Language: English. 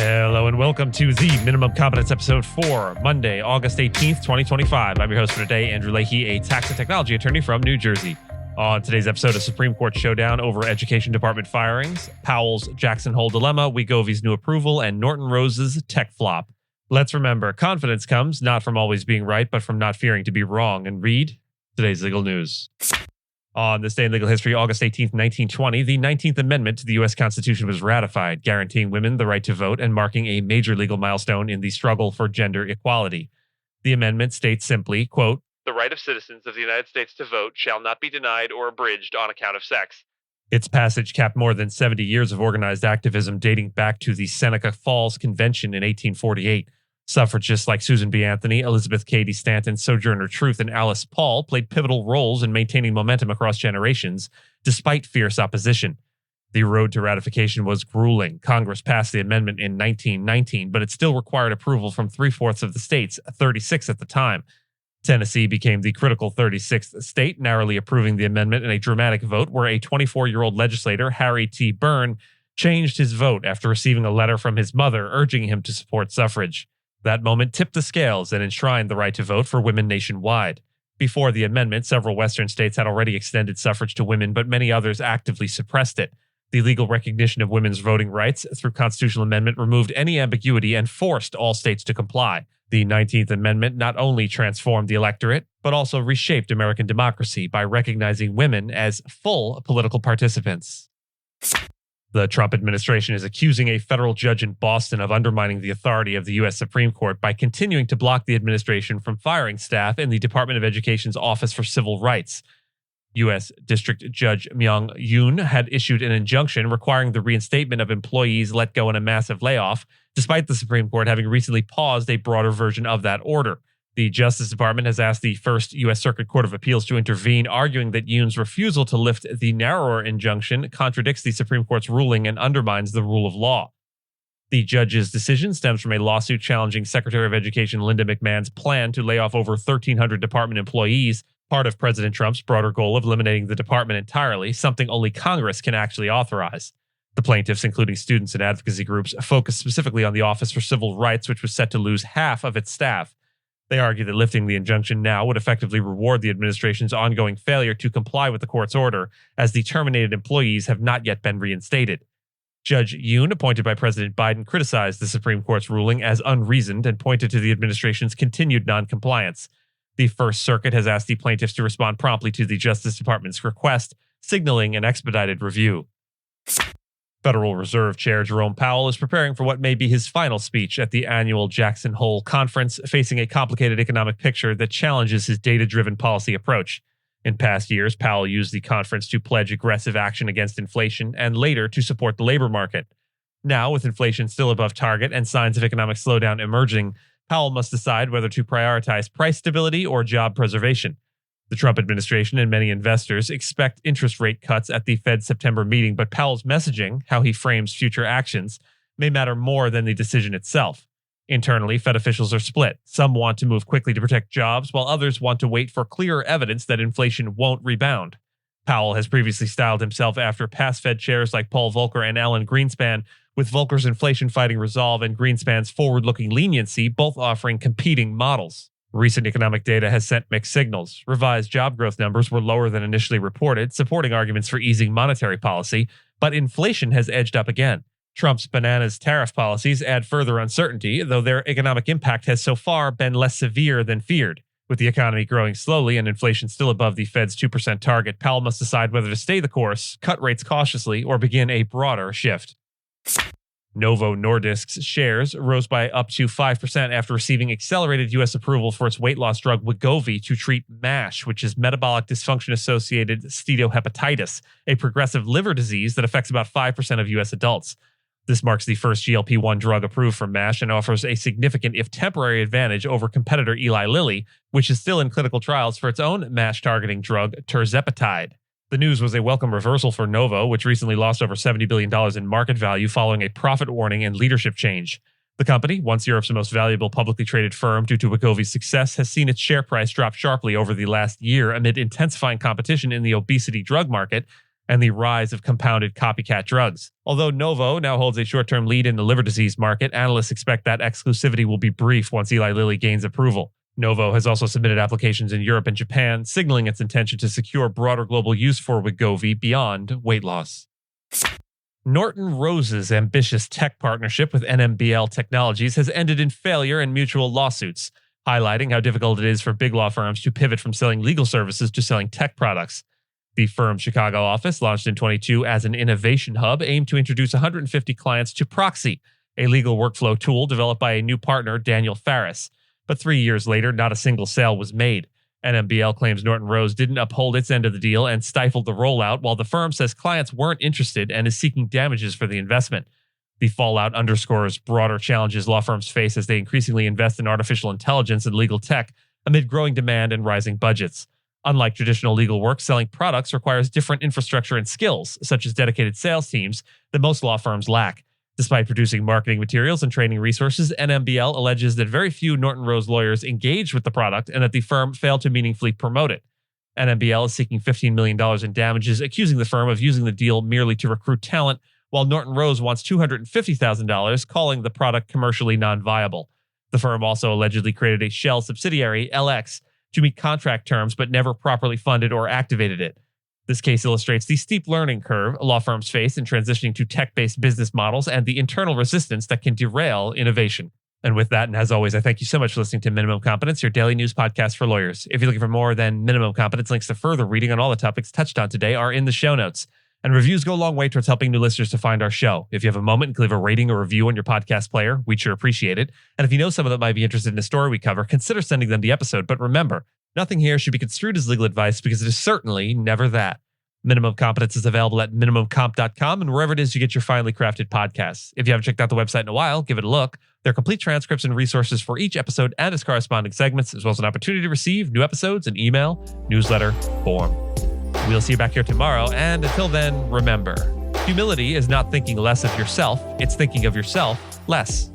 Hello and welcome to the Minimum Competence episode for Monday, August 18th, 2025. I'm your host for today, Andrew Leahy, a tax and technology attorney from New Jersey. On today's episode, a Supreme Court showdown over Education Department firings, Powell's Jackson Hole dilemma, Wegovy's new approval, and Norton Rose's tech flop. Let's remember, confidence comes not from always being right, but from not fearing to be wrong. And read today's legal news. On this day in legal history, August 18th, 1920, the 19th Amendment to the U.S. Constitution was ratified, guaranteeing women the right to vote and marking a major legal milestone in the struggle for gender equality. The amendment states simply, quote, "The right of citizens of the United States to vote shall not be denied or abridged on account of sex." Its passage capped more than 70 years of organized activism dating back to the Seneca Falls Convention in 1848. Suffragists like Susan B. Anthony, Elizabeth Cady Stanton, Sojourner Truth, and Alice Paul played pivotal roles in maintaining momentum across generations, despite fierce opposition. The road to ratification was grueling. Congress passed the amendment in 1919, but it still required approval from 3/4 of the states, 36 at the time. Tennessee became the critical 36th state, narrowly approving the amendment in a dramatic vote where a 24-year-old legislator, Harry T. Byrne, changed his vote after receiving a letter from his mother urging him to support suffrage. That moment tipped the scales and enshrined the right to vote for women nationwide. Before the amendment, several Western states had already extended suffrage to women, but many others actively suppressed it. The legal recognition of women's voting rights through constitutional amendment removed any ambiguity and forced all states to comply. The 19th Amendment not only transformed the electorate, but also reshaped American democracy by recognizing women as full political participants. The Trump administration is accusing a federal judge in Boston of undermining the authority of the U.S. Supreme Court by continuing to block the administration from firing staff in the Department of Education's Office for Civil Rights. U.S. District Judge Myung Yoon had issued an injunction requiring the reinstatement of employees let go in a massive layoff, despite the Supreme Court having recently paused a broader version of that order. The Justice Department has asked the First U.S. Circuit Court of Appeals to intervene, arguing that Yoon's refusal to lift the narrower injunction contradicts the Supreme Court's ruling and undermines the rule of law. The judge's decision stems from a lawsuit challenging Secretary of Education Linda McMahon's plan to lay off over 1,300 department employees, part of President Trump's broader goal of eliminating the department entirely, something only Congress can actually authorize. The plaintiffs, including students and advocacy groups, focused specifically on the Office for Civil Rights, which was set to lose half of its staff. They argue that lifting the injunction now would effectively reward the administration's ongoing failure to comply with the court's order, as the terminated employees have not yet been reinstated. Judge Yoon, appointed by President Biden, criticized the Supreme Court's ruling as unreasoned and pointed to the administration's continued noncompliance. The First Circuit has asked the plaintiffs to respond promptly to the Justice Department's request, signaling an expedited review. Federal Reserve Chair Jerome Powell is preparing for what may be his final speech at the annual Jackson Hole Conference, facing a complicated economic picture that challenges his data-driven policy approach. In past years, Powell used the conference to pledge aggressive action against inflation and later to support the labor market. Now, with inflation still above target and signs of economic slowdown emerging, Powell must decide whether to prioritize price stability or job preservation. The Trump administration and many investors expect interest rate cuts at the Fed's September meeting, but Powell's messaging, how he frames future actions, may matter more than the decision itself. Internally, Fed officials are split. Some want to move quickly to protect jobs, while others want to wait for clearer evidence that inflation won't rebound. Powell has previously styled himself after past Fed chairs like Paul Volcker and Alan Greenspan, with Volcker's inflation-fighting resolve and Greenspan's forward-looking leniency both offering competing models. Recent economic data has sent mixed signals. Revised job growth numbers were lower than initially reported, supporting arguments for easing monetary policy, but inflation has edged up again. Trump's bananas tariff policies add further uncertainty, though their economic impact has so far been less severe than feared. With the economy growing slowly and inflation still above the Fed's 2% target, Powell must decide whether to stay the course, cut rates cautiously, or begin a broader shift. Novo Nordisk's shares rose by up to 5% after receiving accelerated U.S. approval for its weight loss drug Wegovy to treat MASH, which is metabolic dysfunction-associated steatohepatitis, a progressive liver disease that affects about 5% of U.S. adults. This marks the first GLP-1 drug approved for MASH and offers a significant, if temporary, advantage over competitor Eli Lilly, which is still in clinical trials for its own MASH-targeting drug, tirzepatide. The news was a welcome reversal for Novo, which recently lost over $70 billion in market value following a profit warning and leadership change. The company, once Europe's most valuable publicly traded firm due to Wegovy's success, has seen its share price drop sharply over the last year amid intensifying competition in the obesity drug market and the rise of compounded copycat drugs. Although Novo now holds a short-term lead in the liver disease market, analysts expect that exclusivity will be brief once Eli Lilly gains approval. Novo has also submitted applications in Europe and Japan, signaling its intention to secure broader global use for Wegovy beyond weight loss. Norton Rose's ambitious tech partnership with NMBL Technologies has ended in failure and mutual lawsuits, highlighting how difficult it is for big law firms to pivot from selling legal services to selling tech products. The firm's Chicago office, launched in 2022 as an innovation hub, aimed to introduce 150 clients to Proxy, a legal workflow tool developed by a new partner, Daniel Farris. But 3 years later, not a single sale was made. NMBL claims Norton Rose didn't uphold its end of the deal and stifled the rollout, while the firm says clients weren't interested and is seeking damages for the investment. The fallout underscores broader challenges law firms face as they increasingly invest in artificial intelligence and legal tech amid growing demand and rising budgets. Unlike traditional legal work, selling products requires different infrastructure and skills, such as dedicated sales teams, that most law firms lack. Despite producing marketing materials and training resources, NMBL alleges that very few Norton Rose lawyers engaged with the product and that the firm failed to meaningfully promote it. NMBL is seeking $15 million in damages, accusing the firm of using the deal merely to recruit talent, while Norton Rose wants $250,000, calling the product commercially non-viable. The firm also allegedly created a shell subsidiary, LX, to meet contract terms but never properly funded or activated it. This case illustrates the steep learning curve law firms face in transitioning to tech-based business models and the internal resistance that can derail innovation. And with that, and as always, I thank you so much for listening to Minimum Competence, your daily news podcast for lawyers. If you're looking for more than Minimum Competence, links to further reading on all the topics touched on today are in the show notes. And reviews go a long way towards helping new listeners to find our show. If you have a moment and can leave a rating or review on your podcast player, we'd sure appreciate it. And if you know someone that might be interested in the story we cover, consider sending them the episode. But remember, nothing here should be construed as legal advice because it is certainly never that. Minimum Competence is available at minimumcomp.com and wherever it is you get your finely crafted podcasts. If you haven't checked out the website in a while, give it a look. There are complete transcripts and resources for each episode and its corresponding segments, as well as an opportunity to receive new episodes in email, newsletter, form. We'll see you back here tomorrow, and until then, remember, humility is not thinking less of yourself, it's thinking of yourself less.